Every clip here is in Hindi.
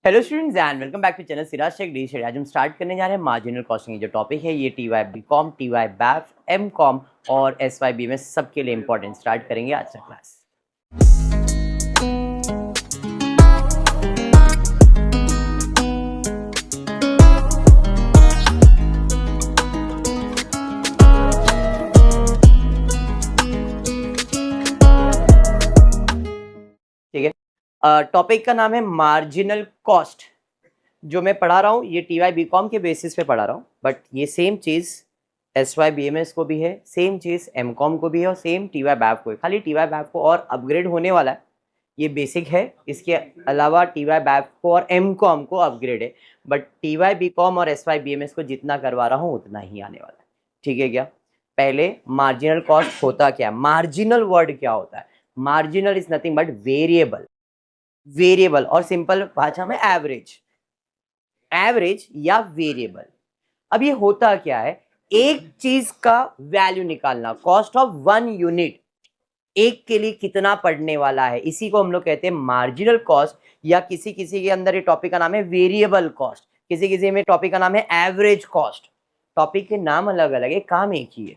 Hello students and welcome back to channel Siraj tech D. आज हम स्टार्ट करने जा रहे हैं मार्जिनल कॉस्टिंग। जो टॉपिक है ये T Y B com, T Y BAF, M com और एस वाई बी में सबके लिए इंपॉर्टेंट। स्टार्ट करेंगे आज का क्लास। ठीक है, टॉपिक का नाम है मार्जिनल कॉस्ट। जो मैं पढ़ा रहा हूँ ये टी वाई बी कॉम के बेसिस पे पढ़ा रहा हूँ, बट ये सेम चीज़ S Y B M S को भी है, सेम चीज़ एम कॉम को भी है और सेम टी वाई बैफ को है। खाली टी वाई बैफ को और अपग्रेड होने वाला है, ये बेसिक है। इसके अलावा टी वाई बैफ को और एम कॉम को अपग्रेड है, but T Y B com और S Y B M S को जितना करवा रहा हूँ उतना ही आने वाला है। ठीक है क्या? पहले मार्जिनल कॉस्ट होता क्या? मार्जिनल वर्ड क्या होता है? Marginal is nothing but variable. Variable और सिंपल भाषा में एवरेज, एवरेज या वेरिएबल। अब ये होता क्या है? एक चीज का वैल्यू निकालना, कॉस्ट ऑफ वन यूनिट, एक के लिए कितना पड़ने वाला है, इसी को हम लोग कहते हैं मार्जिनल कॉस्ट। या किसी किसी के अंदर ये टॉपिक का नाम है वेरिएबल कॉस्ट, किसी किसी में टॉपिक का नाम है एवरेज कॉस्ट। टॉपिक के नाम अलग अलग है, काम एक ही है।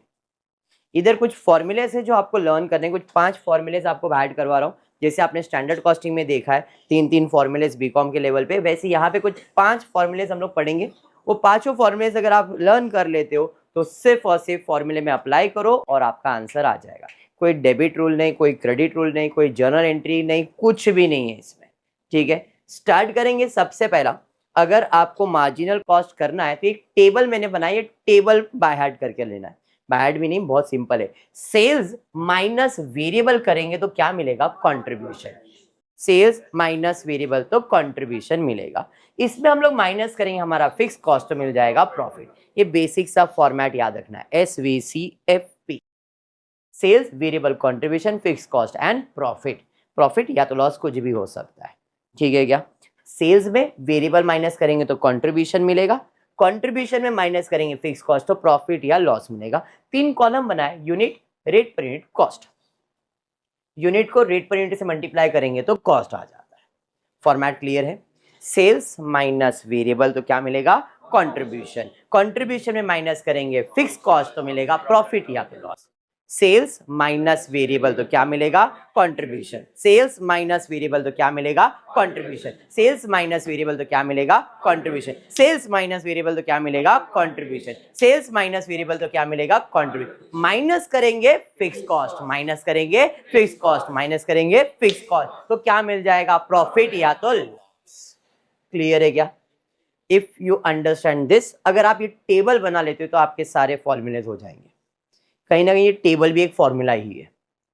इधर कुछ फॉर्मूलेस है जो आपको लर्न करने, कुछ 5 फॉर्मूलेस आपको ऐड करवा रहा हूँ। जैसे आपने स्टैंडर्ड कॉस्टिंग में देखा है 3 फॉर्मूलेस बीकॉम के लेवल पे, वैसे यहाँ पे कुछ 5 फॉर्मूलेस हम लोग पढ़ेंगे। वो पांचों फॉर्मूलेस अगर आप लर्न कर लेते हो तो सिर्फ और सिर्फ फॉर्मूले में अप्लाई करो और आपका आंसर आ जाएगा। कोई डेबिट रूल नहीं, कोई क्रेडिट रूल नहीं, कोई जर्नल एंट्री नहीं, कुछ भी नहीं है इसमें। ठीक है, स्टार्ट करेंगे। सबसे पहला, अगर आपको मार्जिनल कॉस्ट करना है तो एक टेबल मैंने बनाई है, टेबल बाय हार्ट करके लेना है। बाय हार्ट भी नहीं, बहुत सिंपल है। सेल्स माइनस वेरिएबल करेंगे तो क्या मिलेगा? कंट्रीब्यूशन। सेल्स माइनस वेरिएबल तो कंट्रीब्यूशन मिलेगा। इसमें हम लोग माइनस करेंगे हमारा फिक्स कॉस्ट, तो मिल जाएगा प्रॉफिट। ये बेसिक सा फॉर्मेट याद रखना है, SVCFP। Sales, variable, contribution, fix cost and profit. Profit या तो लॉस कुछ भी हो सकता है। ठीक है क्या? सेल्स में वेरिएबल माइनस करेंगे तो कंट्रीब्यूशन मिलेगा, कंट्रीब्यूशन में माइनस करेंगे फिक्स कॉस्ट तो प्रॉफिट या लॉस मिलेगा। 3 कॉलम बनाए, unit, rate per unit, cost. Unit को रेट पर यूनिट से मल्टीप्लाई करेंगे तो कॉस्ट आ जाता है। फॉर्मेट क्लियर है? सेल्स माइनस वेरिएबल तो क्या मिलेगा? कंट्रीब्यूशन। कंट्रीब्यूशन में माइनस करेंगे फिक्स कॉस्ट तो मिलेगा प्रॉफिट या तो लॉस। सेल्स माइनस वेरिएबल तो क्या मिलेगा? कंट्रीब्यूशन। सेल्स माइनस वेरिएबल तो क्या मिलेगा? कंट्रीब्यूशन। सेल्स माइनस वेरिएबल तो क्या मिलेगा? कंट्रीब्यूशन। सेल्स माइनस वेरिएबल तो क्या मिलेगा? कंट्रीब्यूशन। सेल्स माइनस वेरिएबल तो क्या मिलेगा? कंट्रीब्यूशन। माइनस करेंगे फिक्स कॉस्ट, माइनस करेंगे फिक्स कॉस्ट, माइनस करेंगे फिक्स कॉस्ट तो क्या मिल जाएगा? प्रॉफिट या तो लॉस। क्लियर है क्या? इफ यू अंडरस्टैंड दिस, अगर आप ये टेबल बना लेते हो तो आपके सारे फॉर्मूलेज हो जाएंगे। कहीं ना कहीं ये टेबल भी एक फॉर्मूला ही है।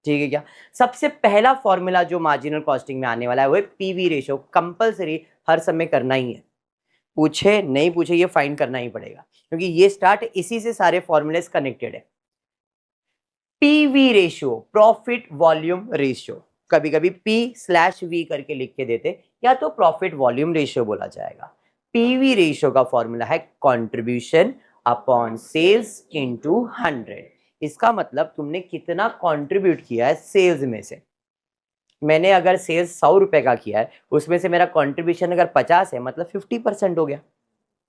ठीक है क्या? सबसे पहला फॉर्मूला जो मार्जिनल कॉस्टिंग में आने वाला है वो है पीवी रेशियो। कंपलसरी हर समय करना ही है, पूछे नहीं पूछे ये फाइंड करना ही पड़ेगा, क्योंकि ये स्टार्ट इसी से सारे फॉर्मूलेस कनेक्टेड है। PV ratio, profit volume ratio. कभी कभी P/V करके लिख के देते, या तो प्रॉफिट वॉल्यूम रेशियो बोला जाएगा। पीवी रेशियो का फॉर्मूला है कंट्रीब्यूशन अपॉन सेल्स इनटू 100। इसका मतलब तुमने कितना कंट्रीब्यूट किया है सेल्स में से। मैंने अगर सेल्स 100 रुपए का किया है, उसमें से मेरा कंट्रीब्यूशन अगर 50 है, मतलब 50% हो गया।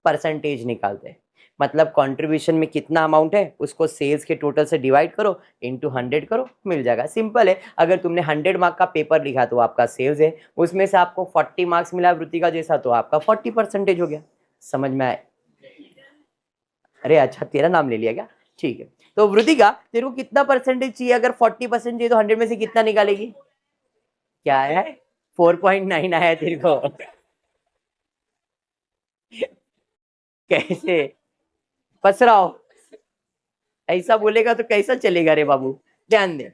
परसेंटेज निकालते हैं, मतलब कंट्रीब्यूशन में कितना अमाउंट है उसको सेल्स के टोटल से डिवाइड करो, इनटू 100 करो, मिल जाएगा। सिंपल है। अगर तुमने 100 मार्क का पेपर लिखा तो आपका सेल्स है, उसमें से आपको 40 मार्क्स मिला वृत्तिका जैसा तो आपका 40% हो गया। समझ में आए? अरे अच्छा, तेरा नाम ले लिया क्या? ठीक है, तो वृत्तिका तेरे को कितना परसेंटेज चाहिए? अगर 40% चाहिए तो 100 में से कितना निकालेगी? क्या है? 4.9 आया तेरे को? कैसे पसराओ? ऐसा बोलेगा तो कैसा चलेगा रे बाबू? ध्यान दे,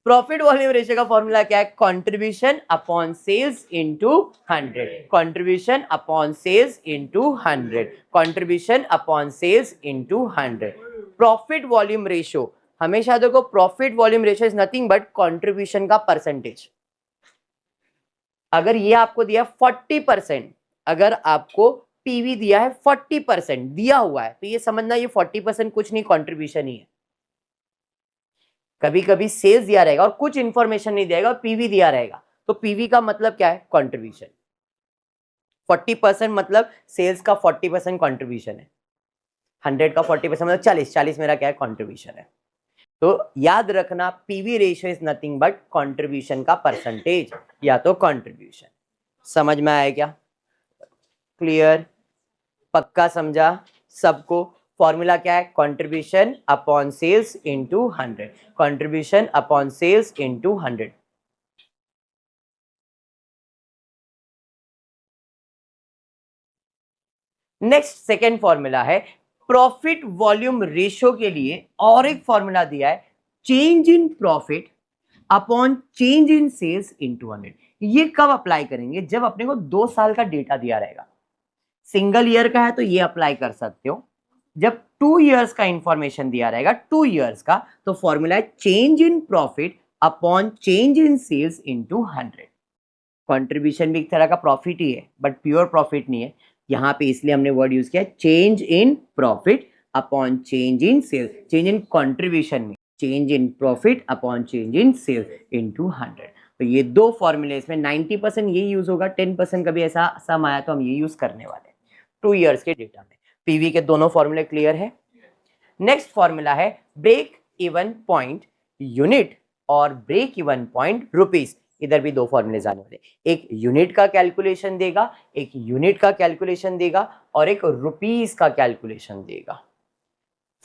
प्रॉफिट वॉल्यूम रेशियो का फॉर्मूला क्या है? Contribution upon sales into 100। Contribution upon sales into 100। Contribution upon sales into 100। Profit volume ratio हमेशा देखो, profit volume ratio is nothing but contribution का परसेंटेज। अगर ये आपको दिया 40%, अगर आपको पीवी दिया है 40% दिया हुआ है, तो ये समझना ये 40% कुछ नहीं, कंट्रीब्यूशन ही है। कभी कभी सेल्स दिया रहेगा और कुछ इंफॉर्मेशन नहीं दिया, पीवी दिया रहेगा, तो पीवी का मतलब क्या है? कंट्रीब्यूशन। 40% मतलब सेल्स का 40% कॉन्ट्रीब्यूशन है, 100 का 40% मतलब 40 मेरा क्या है कंट्रीब्यूशन है। तो याद रखना PV ratio is nothing but contribution का परसेंटेज या तो कंट्रीब्यूशन। समझ में आया क्या? क्लियर? पक्का समझा सबको? फॉर्मूला क्या है? Contribution upon sales into 100, contribution upon sales into 100। Next second formula है प्रॉफिट वॉल्यूम रेशियो के लिए, और एक फॉर्मूला दिया है change in profit upon change in sales into 100। ये कब अप्लाई करेंगे? जब अपने को 2 साल का डेटा दिया रहेगा। सिंगल ईयर का है तो ये अप्लाई कर सकते हो। जब 2 इयर्स का इंफॉर्मेशन दिया रहेगा, 2 इयर्स का, तो फॉर्मूला है change in profit upon change in sales into 100। Contribution भी एक तरह का प्रॉफिट ही है बट प्योर प्रॉफिट नहीं है यहाँ पे, इसलिए हमने वर्ड यूज किया change in profit upon change in sales, change in contribution में change in profit upon change in sales into 100। तो ये दो फॉर्मूले, इसमें 90% ये यूज होगा, 10% कभी ऐसा सम आया तो हम ये यूज करने वाले हैं 2 इयर्स के डेटा में। पीवी के दोनों फॉर्मूले क्लियर है। नेक्स्ट फॉर्मूला है ब्रेक इवन पॉइंट यूनिट और ब्रेक इवन पॉइंट रुपीस। इधर भी दो फॉर्मूले आने वाले, एक यूनिट का कैलकुलेशन देगा, एक यूनिट का कैलकुलेशन देगा और एक रुपीस का कैलकुलेशन देगा।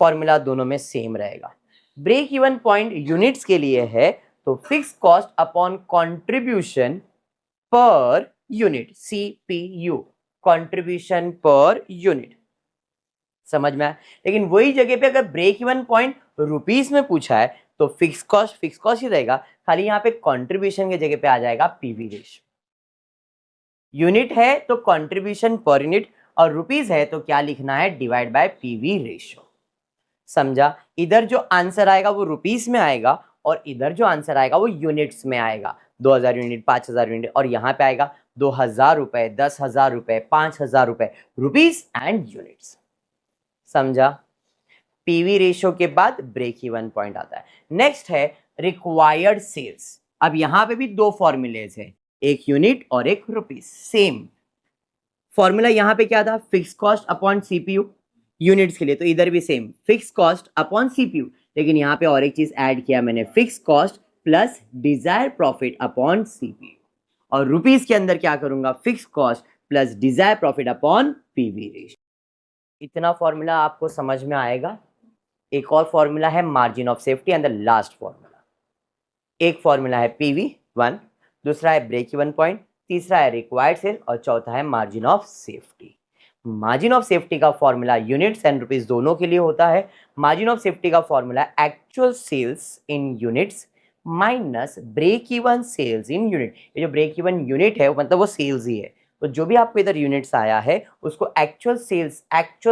फॉर्मूला दोनों में सेम रहेगा। ब्रेक इवन पॉइंट यूनिट्स के लिए है तो fix cost upon contribution per unit, CPU, contribution per unit. समझ में आया? लेकिन वही जगह पे अगर ब्रेक इवन पॉइंट रुपीस में पूछा है तो फिक्स कॉस्ट ही रहेगा, खाली यहाँ पे कंट्रीब्यूशन की जगह पे आ जाएगा पीवी रेशियो। यूनिट है तो कंट्रीब्यूशन पर यूनिट और रुपीस है तो क्या लिखना है? Divide by PV ratio. समझा? इधर जो आंसर आएगा वो रुपीस में आएगा और इधर जो आंसर आएगा वो यूनिट्स में आएगा। 2000 यूनिट, 5000 यूनिट, और यहाँ पे आएगा 2000 रुपए, 10,000 रुपए, 5000 रुपए, रुपीस एंड यूनिट्स। समझा? पीवी रेशियो के बाद ब्रेक इवन पॉइंट आता है। नेक्स्ट है रिक्वायर्ड सेल्स। अब यहां पे भी दो फॉर्मूलेज है, एक यूनिट और एक रुपीस। सेम फॉर्मूला यहां पे क्या था? Fix cost upon CPU units के लिए, तो इधर भी same fix cost upon CPU, लेकिन यहां पे और एक चीज ऐड किया मैंने, fix cost plus desire profit upon CPU. और रुपीस के अंदर क्या करूंगा? Fix cost plus desire profit upon PV ratio. इतना फॉर्मूला आपको समझ में आएगा। एक और फॉर्मूला है margin of safety and the last formula. एक फॉर्मूला है PV1, दूसरा है ब्रेक इवन पॉइंट, तीसरा है रिक्वायर्ड सेल और चौथा है margin of safety. Margin of safety का फॉर्मूला यूनिट्स एंड रुपीस दोनों के लिए होता है। मार्जिन ऑफ सेफ्टी का formula actual sales in units minus break even sales in unit. ये जो ब्रेक इवन यूनिट है मतलब वो सेल्स ही है, तो जो भी आपको इधर यूनिट्स आया है उसको एक्चुअल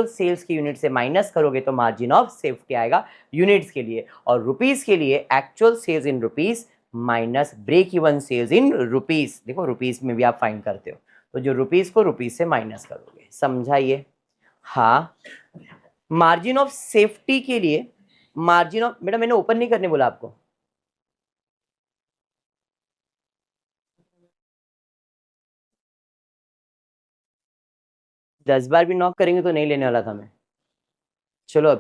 सेल्स की यूनिट से माइनस करोगे तो मार्जिन ऑफ सेफ्टी आएगा यूनिट्स के लिए, और रुपीस के लिए actual sales in rupees minus break even sales in rupees. देखो रुपीस में भी आप फाइंड करते हो, तो जो रुपीस को रुपीस से माइनस करोगे। समझाइए? हाँ। मार्जिन ऑफ सेफ्टी के लिए, मार्जिन ऑफ, बेटा मैंने ओपन नहीं करने बोला आपको। दस बार भी नॉक करेंगे तो नहीं लेने वाला था मैं। चलो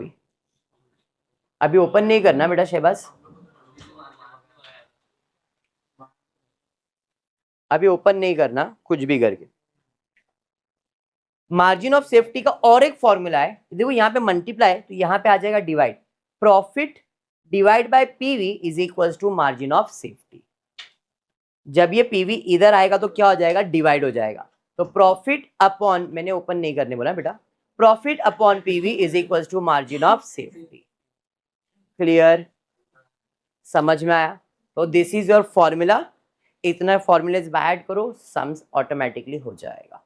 अभी ओपन नहीं करना बेटा शहबाज, अभी ओपन नहीं करना कुछ भी करके। मार्जिन ऑफ सेफ्टी का और एक फॉर्मूला है, देखो यहाँ पे मल्टीप्लाई तो यहाँ पे आ जाएगा divide, profit divide by PV is equal to margin of safety. जब ये पीवी इधर आएगा तो क्या हो जाएगा? डिवाइड हो जाएगा। तो प्रॉफिट अपॉन, मैंने ओपन नहीं करने बोला बेटा, profit upon PV is equal to margin of safety. Clear? समझ में आया? तो दिस इज योर फॉर्मूला। इतना फॉर्मूलेज ऐड करो, सम्स ऑटोमेटिकली हो जाएगा।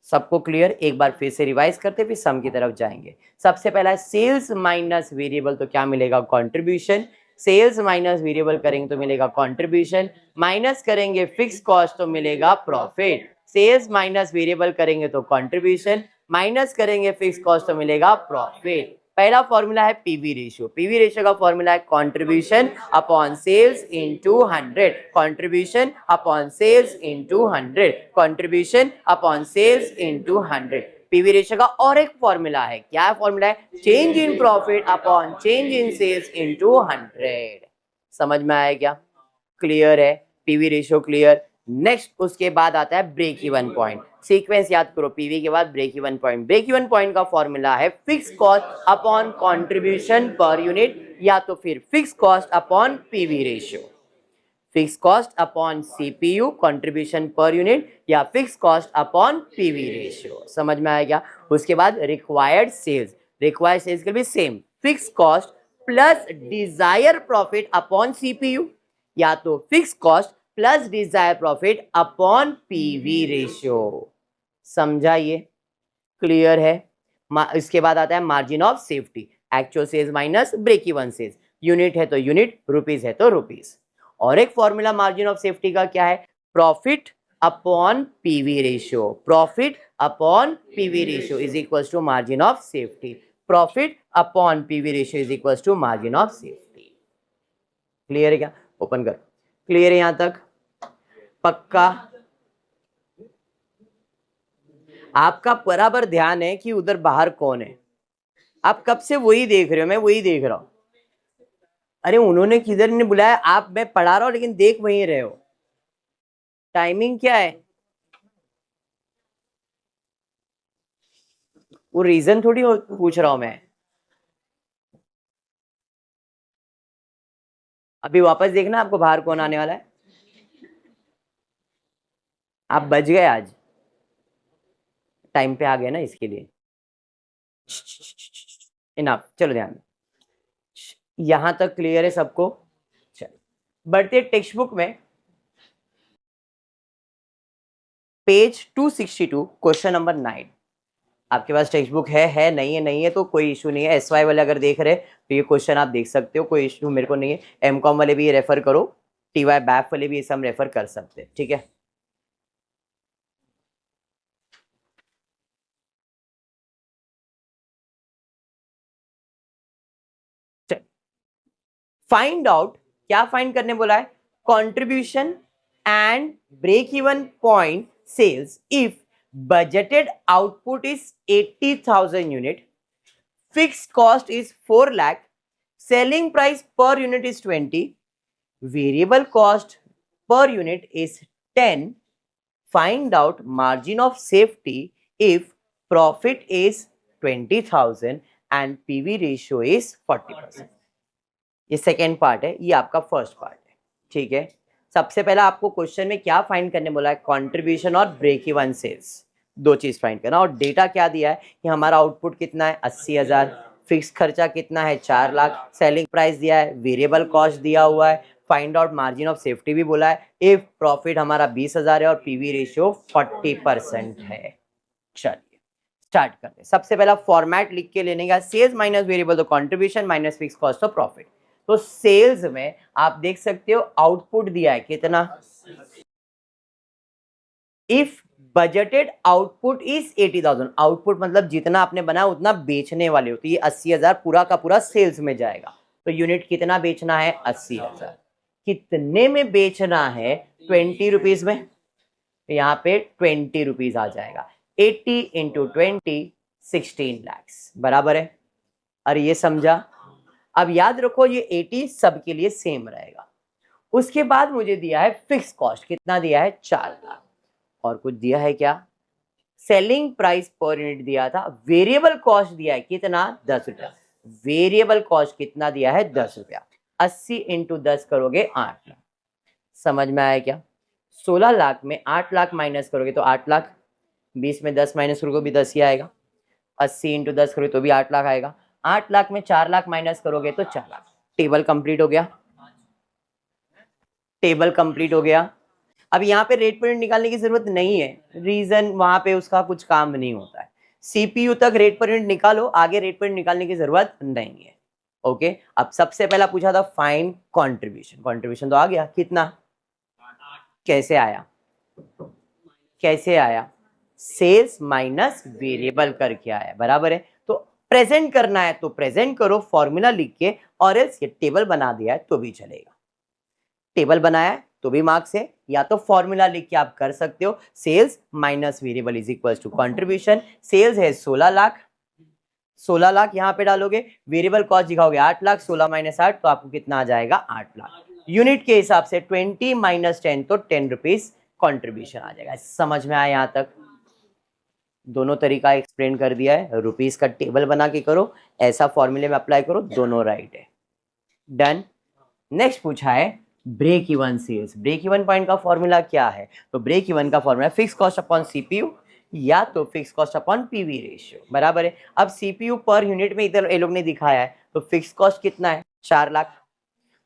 सबको क्लियर? एक बार फिर से रिवाइज करते फिर सम की तरफ जाएंगे। सबसे पहला है सेल्स माइनस वेरिएबल, तो क्या मिलेगा? कंट्रीब्यूशन। सेल्स माइनस वेरिएबल करेंगे तो मिलेगा कंट्रीब्यूशन, माइनस करेंगे फिक्स कॉस्ट तो मिलेगा प्रॉफिट। सेल्स माइनस वेरिएबल करेंगे तो कंट्रीब्यूशन, माइनस करेंगे फिक्स कॉस्ट तो मिलेगा प्रॉफिट। पहला फॉर्मूला है पीवी रेशियो। पीवी रेशियो का फॉर्मूला है contribution upon sales into 100, contribution upon sales into 100, contribution upon sales into 100। PV ratio का और एक फॉर्मूला है, क्या फॉर्मूला है? Change in profit upon change in sales into 100। समझ में आया क्या? क्लियर है? PV ratio clear. नेक्स्ट उसके बाद आता है ब्रेक इवन पॉइंट। सीक्वेंस याद करो, पीवी के बाद break even point. Break even point का फॉर्मूला है fix cost upon contribution per unit, या तो फिर fix cost upon PV ratio. Fix cost upon CPU contribution per unit, या fix cost upon PV ratio. समझ में आएगा? उसके बाद रिक्वायर्ड सेल्स। रिक्वायर्ड सेल्स के भी same, fix cost plus desire profit upon CPU, या तो fix cost plus desire profit upon PV ratio. समझाइए? क्लियर है? इसके बाद आता है margin of safety, actual sales minus break even sales. Unit है तो यूनिट, रुपीज है तो रुपीज। और एक फॉर्मूला मार्जिन ऑफ सेफ्टी का क्या है? Profit upon PV ratio. Profit upon PV ratio is equal to margin of safety. Profit upon PV ratio is equal to margin of safety. Clear है क्या? ओपन कर। क्लियर है यहां तक? पक्का? आपका बराबर ध्यान है कि उधर बाहर कौन है। आप कब से वही देख रहे हो, मैं वही देख रहा हूं। अरे उन्होंने किधर नहीं बुलाया, आप, मैं पढ़ा रहा हूं लेकिन देख वहीं रहे हो। टाइमिंग क्या है? वो रीजन थोड़ी पूछ रहा हूं मैं। अभी वापस देखना आपको बाहर कौन आने वाला है। आप बच गए आज, टाइम पे आ गए ना, इसके लिए। इनफ, चलो ध्यान। यहां तक क्लियर है सबको? चलो बढ़ते टेक्स्ट बुक में, पेज 262 क्वेश्चन नंबर 9। आपके पास टेक्स्ट बुक है नहीं है? नहीं है तो कोई इशू नहीं है। एसवाई वाले अगर देख रहे तो ये क्वेश्चन आप देख सकते हो, कोई इशू मेरे को नहीं है। एमकॉम वाले भी ये रेफर करो, टीवाई बैफ वाले भी ये सब रेफर कर सकते हैं, ठीक है। फाइंड आउट, क्या फाइंड करने बोला है? Contribution and break even point sales if budgeted output is 80,000 unit, fixed cost is 4 lakh, selling price per unit is 20, variable cost per unit is 10, find out margin of safety if profit is 20,000 and PV ratio is 40%। ये सेकेंड पार्ट है, ये आपका फर्स्ट पार्ट है, ठीक है। सबसे पहला आपको क्वेश्चन में क्या फाइंड करने बोला है? कंट्रीब्यूशन और ब्रेक इवन सेल्स, दो चीज फाइंड करना। और डेटा क्या दिया है कि हमारा आउटपुट कितना है? 80,000, फिक्स खर्चा कितना है? 4 लाख, सेलिंग प्राइस दिया है, वेरिएबल कॉस्ट दिया हुआ है, find out margin of safety भी बोला है, इफ प्रॉफिट हमारा 20,000 है और पीवी रेशियो 40% है। चलिए स्टार्ट करते हैं। सबसे पहला फॉर्मेट लिख के लेने का, सेल्स माइनस वेरिएबल तो कंट्रीब्यूशन माइनस फिक्स कॉस्ट तो प्रॉफिट। तो सेल्स में आप देख सकते हो आउटपुट दिया है कितना? If budgeted output is 80,000, output मतलब जितना आपने बनाया उतना बेचने वाले हो, तो ये 80,000 पूरा का पूरा सेल्स में जाएगा। तो यूनिट कितना बेचना है? 80,000। कितने में बेचना है? 20 रुपीज में। तो यहाँ पे 20 रुपीज आ जाएगा। 80 इंटू 20 16 लैक्स, बराबर है। अरे ये समझा? अब याद रखो ये 80 सबके लिए सेम रहेगा। उसके बाद मुझे दिया है फिक्स कॉस्ट, कितना दिया है? 4 लाख। और कुछ दिया है क्या? सेलिंग प्राइस पर यूनिट दिया था। वेरिएबल कॉस्ट दिया है कितना? 10 रुपया। वेरिएबल कॉस्ट कितना दिया है? 10 रुपया। 80 इंटू 10 करोगे 8 लाख। समझ में आया क्या? 16 लाख में 8 लाख माइनस करोगे तो 8 लाख, 20 में 10 माइनस करोगे भी 10 ही आएगा। 80 इंटू 10 करोगे तो भी 8 लाख आएगा। 8 लाख में 4 लाख माइनस करोगे तो 4 लाख। टेबल कंप्लीट हो गया? टेबल कंप्लीट हो गया। अब यहाँ पे रेट पर यूनिट निकालने की जरूरत नहीं है, रीजन वहां पे उसका कुछ काम नहीं होता है। सीपीयू तक रेट पर यूनिट निकालो, आगे रेट पर यूनिट निकालने की जरूरत नहीं है। ओके, अब सबसे पहला पूछा था फाइंड कंट्रीब्यूशन। कंट्रीब्यूशन तो आ गया, कितना? कैसे आया? कैसे आया? सेल्स माइनस वेरिएबल करके आया, बराबर है। तो प्रेजेंट करना है तो प्रेजेंट करो फॉर्मूला लिख के, और एल्स ये टेबल बना दिया है तो भी चलेगा। टेबल बनाया है तो भी मार्क्स है, या तो फॉर्मूला लिख के आप कर सकते हो, sales minus variable is equal to contribution. Sales है 16 लाख, 16 लाख यहां पे डालोगे, वेरिएबल कॉस्ट दिखाओगे 8 लाख, 16 माइनस 8 तो आपको कितना आ जाएगा 8 लाख। यूनिट के हिसाब से 20 माइनस 10 तो 10 रुपीज कॉन्ट्रीब्यूशन आ जाएगा। समझ में आया? यहां तक दोनों तरीका एक्सप्लेन कर दिया है। रुपीस का टेबल बना के करो, ऐसा फॉर्मूले में अप्लाई करो, दोनों राइट है। डन। नेक्स्ट पूछा है break even sales. Break even point का फॉर्मूला क्या है? तो ब्रेक इवन का formula fix cost upon CPU या तो fix cost upon PV ratio, बराबर है। अब सीपीयू पर यूनिट में इधर ये लोग ने दिखाया है, तो फिक्स कॉस्ट कितना है 4 लाख,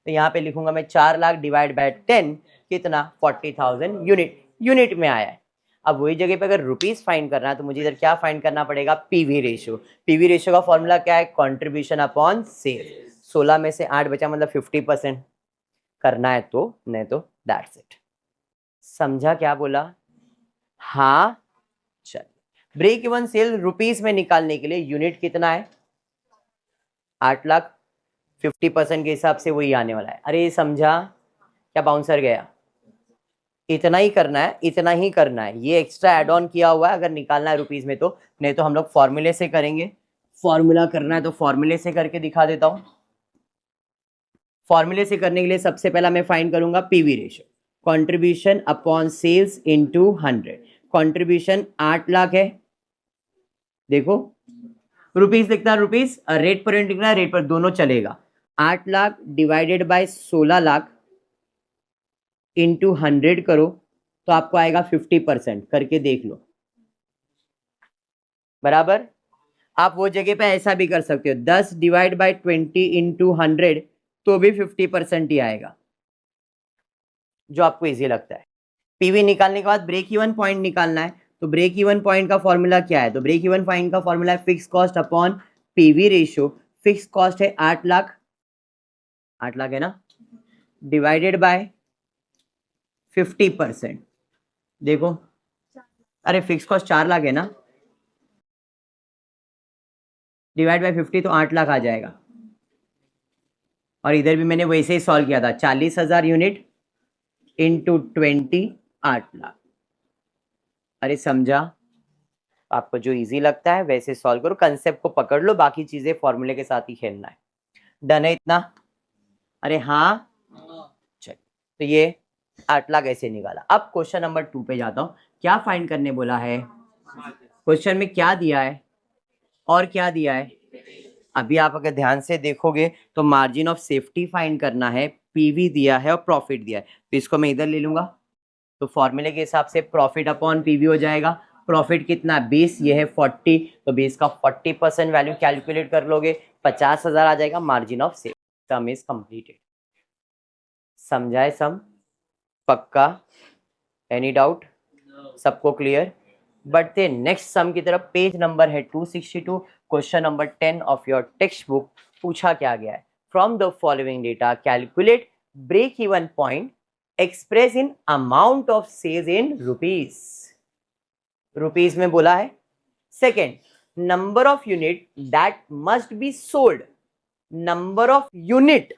तो यहाँ पे लिखूंगा मैं 4 लाख डिवाइड बाय 10 कितना 40,000 यूनिट, यूनिट में आया है। अब वही जगह पे अगर रुपीस फाइंड करना है तो मुझे इधर क्या फाइंड करना पड़ेगा? PV ratio. पीवी रेशियो का फॉर्मूला क्या है? Contribution upon cell. 16 में से 8 बचा मतलब 50% करना है तो, नहीं तो दैट्स इट। समझा क्या बोला? हाँ चल। ब्रेक इवन सेल रुपीस में निकालने के लिए यूनिट कितना है? 8 लाख, 50% के हिसाब से वही आने वाला है। अरे समझा क्या? बाउंसर गया। इतना ही करना है, इतना ही करना है, ये एक्स्ट्रा एड ऑन किया हुआ है अगर निकालना है रुपीस में तो, नहीं तो हम लोग फॉर्मूले से करेंगे। फॉर्मूला करना है तो फॉर्मूले से करके दिखा देता हूं। फॉर्मूले से करने के लिए सबसे पहला मैं फाइंड करूंगा PV ratio, contribution upon sales into 100। Contribution 8 lakh है, देखो रुपीस लिखता है, रुपीस रेट पर यूनिट लिखना है, रेट पर दोनों चलेगा। 8 lakh divided by 16 lakh into 100 करो तो आपको आएगा 50%, करके देख लो, बराबर। आप वो जगह पे ऐसा भी कर सकते हो, 10 डिवाइड बाय 20 इंटू 100 तो भी 50% ही आएगा, जो आपको इजी लगता है। पीवी निकालने के बाद ब्रेक इवन पॉइंट निकालना है, तो ब्रेक इवन पॉइंट का फॉर्मूला क्या है? तो ब्रेक इवन पॉइंट का फॉर्मूला है fix cost upon PV ratio. Fix cost है 8 लाख, 8 लाख है ना, डिवाइडेड बाय 50%। देखो, अरे फिक्स कॉस्ट 4 लाख है ना, डिवाइड बाय 50 तो 8 लाख आ जाएगा। और इधर भी मैंने वैसे ही सॉल्व किया था, 40,000 यूनिट इंटू 20, 8 लाख। अरे समझा? आपको जो इजी लगता है वैसे सॉल्व करो, कंसेप्ट को पकड़ लो, बाकी चीजें फॉर्मूले के साथ ही खेलना है। डन है इतना? अरे हाँ चल, तो ये 8 लाख ऐसे निकाला। अब क्वेश्चन नंबर 2 पे जाता हूं। क्या फाइंड करने बोला है? क्वेश्चन में क्या दिया है और क्या दिया है? अभी आप अगर ध्यान से देखोगे तो मार्जिन ऑफ सेफ्टी फाइंड करना है, पीवी दिया है और प्रॉफिट दिया है, तो इसको मैं इधर ले लूंगा, तो फॉर्मूले के हिसाब से प्रॉफिट अपॉन पीवी हो जाएगा। प्रॉफिट कितना? 20, ये है 40, तो 20 का 40% वैल्यू कैलकुलेट कर लोगे, 50,000 आ जाएगा margin of safety. Sum is completed. समझाए सम? पक्का? Any doubt? सबको क्लियर? बढ़ते नेक्स्ट सम की तरफ। पेज नंबर है 262, question number 10 of your text book. पूछा क्या गया है? From the following data calculate break even point express in amount of sales in rupees. Rupees में बोला है। Second, number of unit that must be sold. Number of unit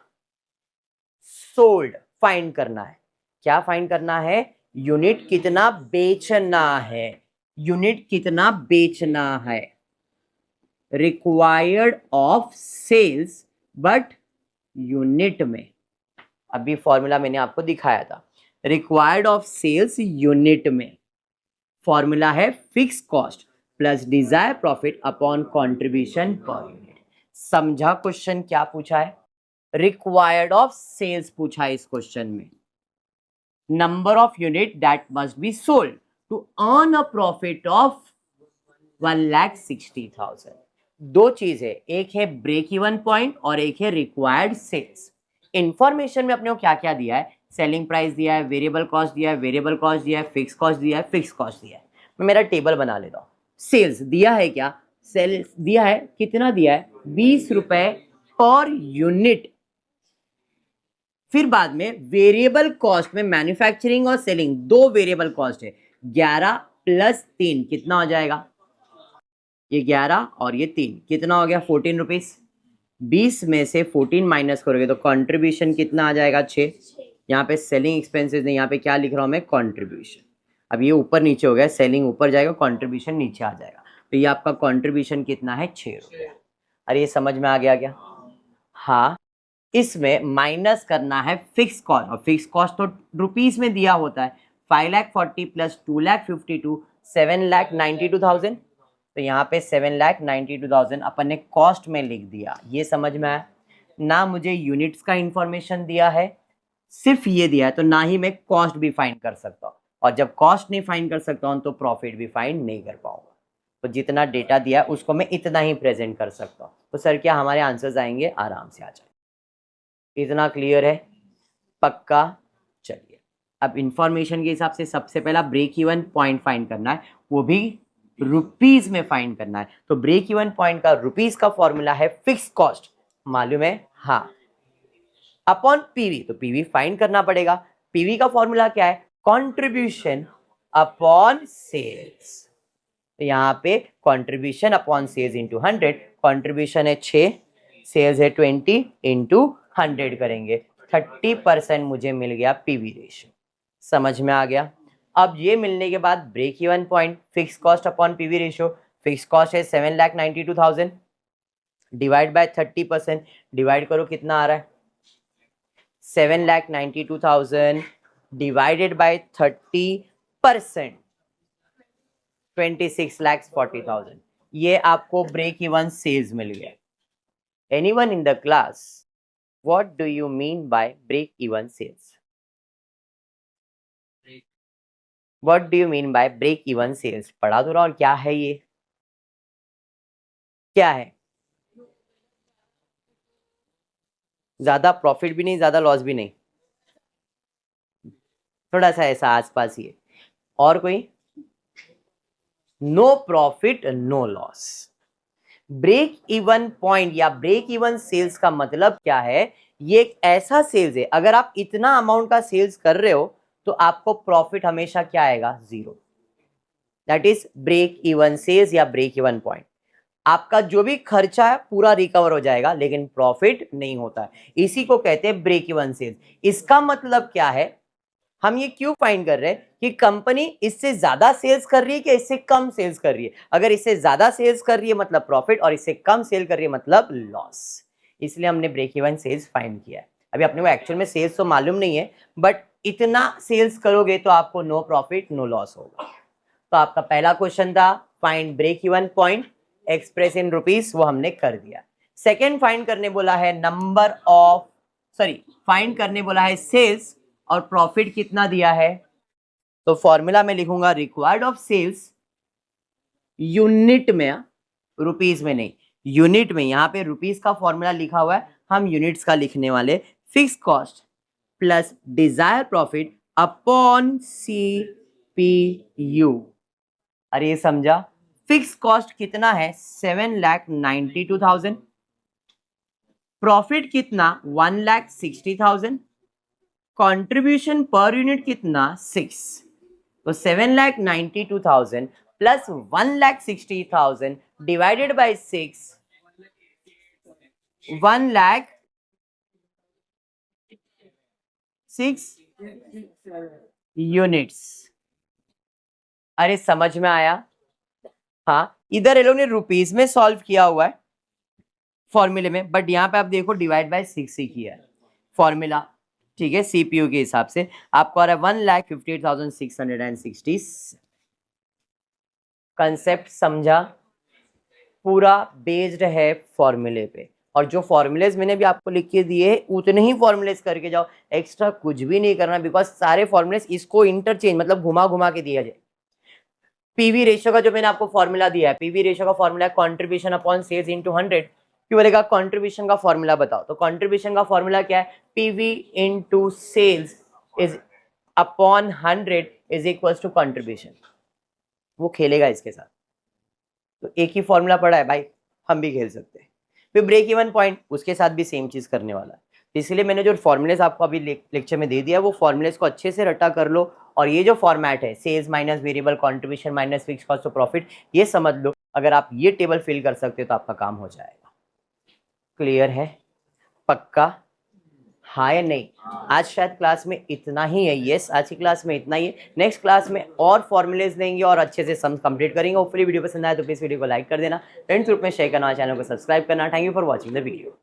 sold find करना है। क्या फाइंड करना है? यूनिट कितना बेचना है, यूनिट कितना बेचना है। Required of sales but unit में, अभी फॉर्मूला मैंने आपको दिखाया था, रिक्वायर्ड ऑफ सेल्स यूनिट में। फॉर्मूला है fix cost plus desire profit upon contribution per unit. समझा क्वेश्चन क्या पूछा है? रिक्वायर्ड ऑफ सेल्स पूछा है इस क्वेश्चन में। Number of unit that must be sold to earn a profit of 1,60,000। दो चीज है, एक है ब्रेक इवन पॉइंट और एक है रिक्वायर्ड सेल्स। इंफॉर्मेशन में अपने को क्या क्या दिया है? सेलिंग प्राइस दिया है, वेरिएबल कॉस्ट दिया है, वेरिएबल कॉस्ट दिया है, फिक्स कॉस्ट दिया है, फिक्स कॉस्ट दिया है। मैं मेरा टेबल बना लेता हूं। सेल्स दिया है, क्या सेल्स दिया है, कितना दिया है? 20 रुपए पर यूनिट। फिर बाद में वेरिएबल कॉस्ट में मैन्युफैक्चरिंग और सेलिंग दो वेरिएबल कॉस्ट है, 11 प्लस 3 कितना हो जाएगा? ये 11 और ये 3, कितना हो गया 14 रुपीज। 20 में से 14 माइनस करोगे तो कंट्रीब्यूशन कितना आ जाएगा 6। यहाँ पे सेलिंग एक्सपेंसेस नहीं, यहाँ पे क्या लिख रहा हूँ मैं, कंट्रीब्यूशन। अब ये ऊपर नीचे हो गया, सेलिंग ऊपर जाएगा, कंट्रीब्यूशन नीचे आ जाएगा, तो ये आपका कंट्रीब्यूशन कितना है 6 रुपये। अरे ये समझ में आ गया क्या? हाँ, इसमें माइनस करना है फिक्स कॉस्ट, और फिक्स कॉस्ट तो रुपीस में दिया होता है। 5,40,000 प्लस 2,52,000 7,92,000। तो यहाँ पे 7,92,000 अपन ने कॉस्ट में लिख दिया। ये समझ में आया ना? मुझे यूनिट्स का इंफॉर्मेशन दिया है, सिर्फ ये दिया है, तो ना ही मैं कॉस्ट भी फाइंड कर सकता हूँ, और जब कॉस्ट नहीं फाइंड कर सकता हूँ तो प्रॉफिट भी फाइंड नहीं कर पाऊंगा। तो जितना डेटा दिया है उसको मैं इतना ही प्रेजेंट कर सकता हूँ। तो सर क्या हमारे आंसर्स आएंगे? आराम से आ जाए। इतना क्लियर है? पक्का? चलिए, अब इंफॉर्मेशन के हिसाब से सबसे पहला ब्रेक इवन पॉइंट फाइंड करना है, वो भी रुपीस में फाइंड करना है। तो ब्रेक इवन पॉइंट का रुपीस का फॉर्मूला है फिक्स कॉस्ट, मालूम है? हाँ, अपॉन पीवी। तो पीवी फाइंड करना पड़ेगा। पीवी का फॉर्मूला क्या है? Contribution upon sales. तो यहाँ पे contribution upon sales into 100, contribution है 6, सेल्स है 20, इंटू 100 करेंगे, 30% मुझे मिल गया पीवी रेशियो। समझ में आ गया? अब ये मिलने के बाद break even point, fix cost upon PV ratio. Fix cost है 7,92,000, डिवाइड बाय 30%, डिवाइड करो कितना आ रहा है, 7,92,000 डिवाइडेड बाय 30%, 26,40,000। ये आपको ब्रेक इवन सेल्स मिल गया। Anyone in the class, what do you mean by break even sales? What do you mean by break even sales? पढ़ा दो रहा, और क्या है ये? क्या है? ज्यादा प्रॉफिट भी नहीं, ज्यादा लॉस भी नहीं, थोड़ा सा ऐसा आसपास ही है। और कोई? No profit no loss. Break even point या ब्रेक इवन सेल्स का मतलब क्या है? ये एक ऐसा सेल्स है, अगर आप इतना अमाउंट का सेल्स कर रहे हो तो आपको प्रॉफिट हमेशा क्या आएगा? 0। That is break even sales या ब्रेक इवन पॉइंट। आपका जो भी खर्चा है पूरा रिकवर हो जाएगा, लेकिन प्रॉफिट नहीं होता है। इसी को कहते हैं ब्रेक इवन सेल्स। इसका मतलब क्या है? हम ये क्यों फाइंड कर रहे हैं कि कंपनी इससे ज्यादा सेल्स कर रही है कि इससे कम सेल्स कर रही है। अगर इससे ज्यादा सेल्स कर रही है मतलब प्रॉफिट, और इससे कम सेल कर रही है मतलब लॉस। इसलिए हमने ब्रेक इवन सेल्स फाइंड किया है। अभी अपने को एक्चुअल में सेल्स तो मालूम नहीं है, बट इतना सेल्स करोगे तो आपको नो प्रॉफिट नो लॉस होगा। तो आपका पहला क्वेश्चन था find break even point express in rupees, वो हमने कर दिया। सेकेंड फाइंड करने बोला है नंबर ऑफ, फाइंड करने बोला है सेल्स, और प्रॉफिट कितना दिया है। तो फॉर्मूला में लिखूंगा रिक्वायर्ड ऑफ सेल्स यूनिट में, रुपीस में नहीं, यूनिट में। यहां पे रुपीस का फॉर्मूला लिखा हुआ है, हम यूनिट्स का लिखने वाले। Fix cost plus desire profit upon CPU। अरे ये समझा? फिक्स कॉस्ट कितना है? 7,92,000। प्रॉफिट कितना? 1,60,000। कंट्रीब्यूशन पर यूनिट कितना? 6। तो 7,92,000 प्लस 1,60,000 डिवाइडेड बाय 6, 1,06 यूनिट्स। अरे समझ में आया? हाँ, इधर ये लोग ने रुपीस में सॉल्व किया हुआ है फॉर्मूले में, बट यहाँ पे आप देखो डिवाइड बाय 6 ही किया है फॉर्मूला, ठीक है। CPU के हिसाब से आपको आ रहा है 1,58,660। कंसेप्ट समझा? पूरा बेस्ड है फॉर्मूले पे, और जो फॉर्मूलेज मैंने भी आपको लिख के दिए हैं उतने ही फॉर्मूलेज करके जाओ, एक्स्ट्रा कुछ भी नहीं करना, बिकॉज सारे फॉर्मूलेज इसको इंटरचेंज मतलब घुमा घुमा के दिया जाए। पीवी रेशियो का जो मैंने आपको फॉर्मूला दिया है, पीवी रेशियो का फॉर्मूला है कंट्रीब्यूशन अपॉन सेल्स इनटू 100। क्यों बोलेगा कंट्रीब्यूशन का फॉर्मूला बताओ? तो कंट्रीब्यूशन का फॉर्मूला क्या है? PV into sales is upon 100 is equals to contribution. वो खेलेगा इसके साथ, तो एक ही फॉर्मूला पड़ा है भाई, हम भी खेल सकते हैं। फिर ब्रेक इवन पॉइंट, उसके साथ भी सेम चीज करने वाला है। इसलिए मैंने जो फॉर्मूलेज आपको अभी लेक्चर में दे दिया, वो फॉर्मूलेज को अच्छे से रटा कर लो, और ये जो फॉर्मेट है sales minus variable contribution minus fix cost of profit, ये समझ लो। अगर आप ये टेबल फिल कर सकते हो तो आपका काम हो जाएगा। क्लियर है? पक्का? हाँ या नहीं? आज शायद क्लास में इतना ही है। यस, आज की क्लास में इतना ही है। नेक्स्ट क्लास में और फॉर्मुलेज देंगे और अच्छे से सम कंप्लीट करेंगे। होपफुली वीडियो पसंद आए तो प्लीज वीडियो को लाइक कर देना, फ्रेंड्स ग्रुप में शेयर करना, चैनल को सब्सक्राइब करना। Thank you for watching the video.